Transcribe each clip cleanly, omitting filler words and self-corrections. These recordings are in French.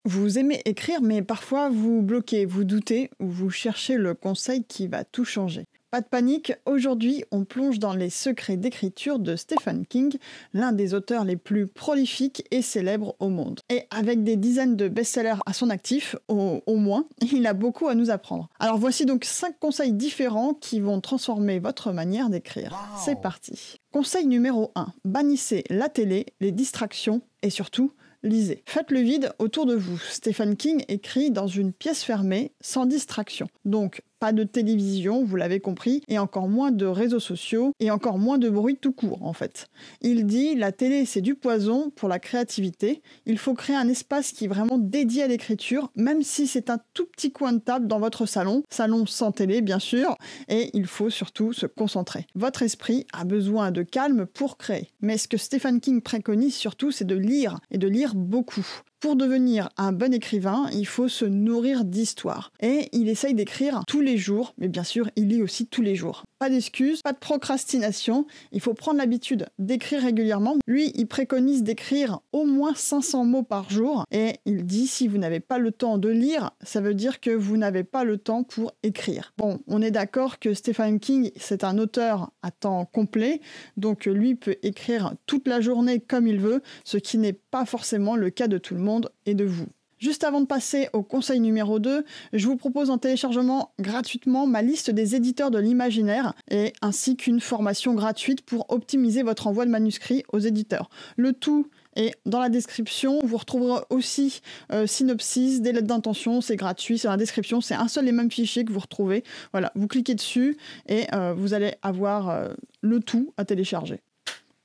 Vous aimez écrire, mais parfois vous bloquez, vous doutez ou vous cherchez le conseil qui va tout changer. Pas de panique, aujourd'hui on plonge dans les secrets d'écriture de Stephen King, l'un des auteurs les plus prolifiques et célèbres au monde. Et avec des dizaines de best-sellers à son actif, au moins, il a beaucoup à nous apprendre. Alors voici donc 5 conseils différents qui vont transformer votre manière d'écrire. Wow. C'est parti. Conseil numéro 1. Bannissez la télé, les distractions et surtout, lisez. Faites le vide autour de vous. Stephen King écrit dans une pièce fermée, sans distraction. Donc, pas de télévision, vous l'avez compris, et encore moins de réseaux sociaux, et encore moins de bruit tout court, en fait. Il dit, la télé, c'est du poison pour la créativité. Il faut créer un espace qui est vraiment dédié à l'écriture, même si c'est un tout petit coin de table dans votre salon sans télé, bien sûr, et il faut surtout se concentrer. Votre esprit a besoin de calme pour créer. Mais ce que Stephen King préconise surtout, c'est de lire, et de lire beaucoup. Pour devenir un bon écrivain, il faut se nourrir d'histoires. Et il essaye d'écrire tous les jours, mais bien sûr, il lit aussi tous les jours. Pas d'excuses, pas de procrastination, il faut prendre l'habitude d'écrire régulièrement. Lui, il préconise d'écrire au moins 500 mots par jour, et il dit si vous n'avez pas le temps de lire, ça veut dire que vous n'avez pas le temps pour écrire. Bon, on est d'accord que Stephen King, c'est un auteur à temps complet, donc lui peut écrire toute la journée comme il veut, ce qui n'est pas forcément le cas de tout le monde et de vous. Juste avant de passer au conseil numéro 2, je vous propose en téléchargement gratuitement ma liste des éditeurs de l'imaginaire et ainsi qu'une formation gratuite pour optimiser votre envoi de manuscrits aux éditeurs. Le tout est dans la description. Vous retrouverez aussi synopsis, des lettres d'intention, c'est gratuit, c'est dans la description, c'est un seul et même fichier que vous retrouvez. Voilà, vous cliquez dessus et vous allez avoir le tout à télécharger.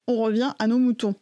On revient à nos moutons.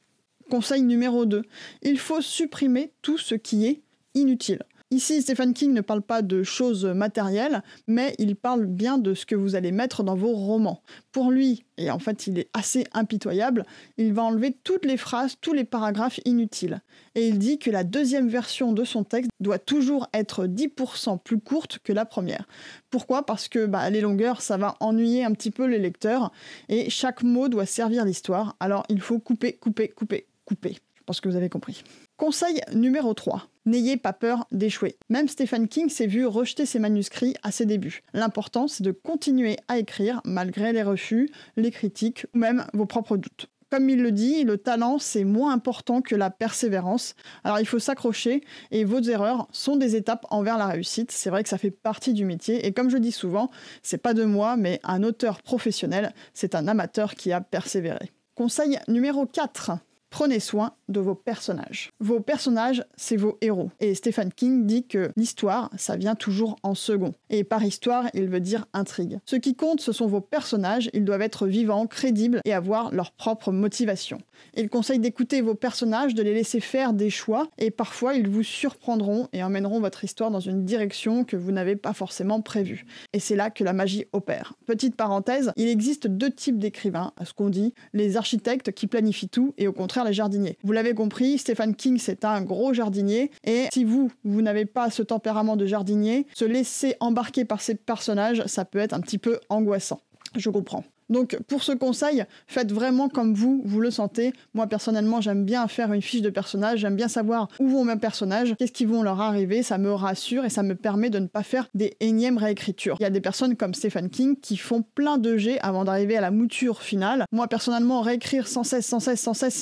Conseil numéro 2, il faut supprimer tout ce qui est inutile. Ici, Stephen King ne parle pas de choses matérielles, mais il parle bien de ce que vous allez mettre dans vos romans. Pour lui, et en fait il est assez impitoyable, il va enlever toutes les phrases, tous les paragraphes inutiles. Et il dit que la deuxième version de son texte doit toujours être 10% plus courte que la première. Pourquoi ? Parce que les longueurs, ça va ennuyer un petit peu les lecteurs, et chaque mot doit servir l'histoire, alors il faut couper. Je pense que vous avez compris. Conseil numéro 3. N'ayez pas peur d'échouer. Même Stephen King s'est vu rejeter ses manuscrits à ses débuts. L'important, c'est de continuer à écrire malgré les refus, les critiques ou même vos propres doutes. Comme il le dit, le talent, c'est moins important que la persévérance. Alors il faut s'accrocher et vos erreurs sont des étapes envers la réussite. C'est vrai que ça fait partie du métier et comme je dis souvent, c'est pas de moi, mais un auteur professionnel, c'est un amateur qui a persévéré. Conseil numéro 4. Prenez soin de vos personnages. Vos personnages, c'est vos héros. Et Stephen King dit que l'histoire, ça vient toujours en second. Et par histoire, il veut dire intrigue. Ce qui compte, ce sont vos personnages. Ils doivent être vivants, crédibles et avoir leur propre motivation. Il conseille d'écouter vos personnages, de les laisser faire des choix. Et parfois, ils vous surprendront et emmèneront votre histoire dans une direction que vous n'avez pas forcément prévue. Et c'est là que la magie opère. Petite parenthèse, il existe 2 types d'écrivains, à ce qu'on dit. Les architectes qui planifient tout et au contraire les jardiniers. Vous l'avez compris, Stephen King c'est un gros jardinier et si vous n'avez pas ce tempérament de jardinier, se laisser embarquer par ces personnages, ça peut être un petit peu angoissant. Je comprends. Donc pour ce conseil, faites vraiment comme vous le sentez. Moi personnellement, j'aime bien faire une fiche de personnage, j'aime bien savoir où vont mes personnages, qu'est-ce qui vont leur arriver, ça me rassure et ça me permet de ne pas faire des énièmes réécritures. Il y a des personnes comme Stephen King qui font plein de jets avant d'arriver à la mouture finale. Moi personnellement, réécrire sans cesse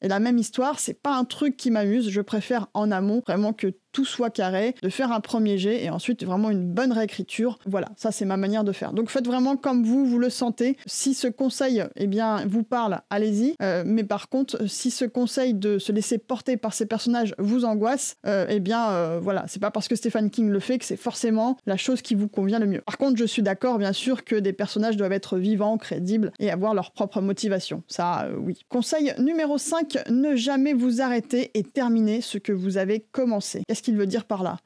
et la même histoire, c'est pas un truc qui m'amuse, je préfère en amont vraiment que tout soit carré, de faire un premier jet et ensuite vraiment une bonne réécriture. Voilà, ça c'est ma manière de faire. Donc faites vraiment comme vous le sentez. Si ce conseil vous parle, allez-y. Mais par contre, si ce conseil de se laisser porter par ces personnages vous angoisse, voilà, c'est pas parce que Stephen King le fait que c'est forcément la chose qui vous convient le mieux. Par contre, je suis d'accord bien sûr que des personnages doivent être vivants, crédibles et avoir leur propre motivation. Ça, oui. Conseil numéro 5, ne jamais vous arrêter et terminer ce que vous avez commencé. Qu'est-ce qu'il veut dire par là ?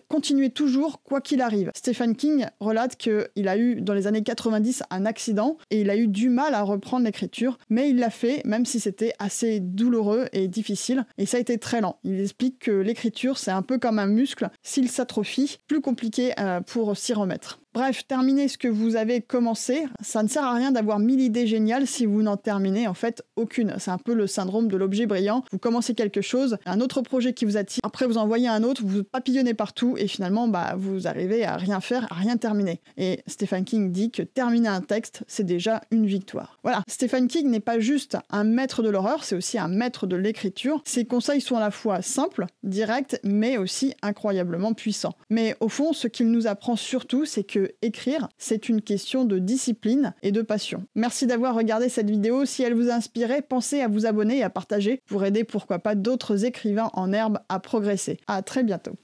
Continuez toujours quoi qu'il arrive. Stephen King relate qu'il a eu dans les années 90 un accident et il a eu du mal à reprendre l'écriture, mais il l'a fait même si c'était assez douloureux et difficile et ça a été très lent. Il explique que l'écriture c'est un peu comme un muscle, s'il s'atrophie, plus compliqué pour s'y remettre. Bref, terminez ce que vous avez commencé. Ça ne sert à rien d'avoir 1000 idées géniales si vous n'en terminez en fait aucune. C'est un peu le syndrome de l'objet brillant. Vous commencez quelque chose, un autre projet qui vous attire, après vous en voyez un autre, vous papillonnez partout et finalement vous arrivez à rien faire, à rien terminer. Et Stephen King dit que terminer un texte, c'est déjà une victoire. Voilà, Stephen King n'est pas juste un maître de l'horreur, c'est aussi un maître de l'écriture. Ses conseils sont à la fois simples, directs, mais aussi incroyablement puissants. Mais au fond, ce qu'il nous apprend surtout, c'est que écrire, c'est une question de discipline et de passion. Merci d'avoir regardé cette vidéo. Si elle vous a inspiré, pensez à vous abonner et à partager pour aider pourquoi pas d'autres écrivains en herbe à progresser. À très bientôt.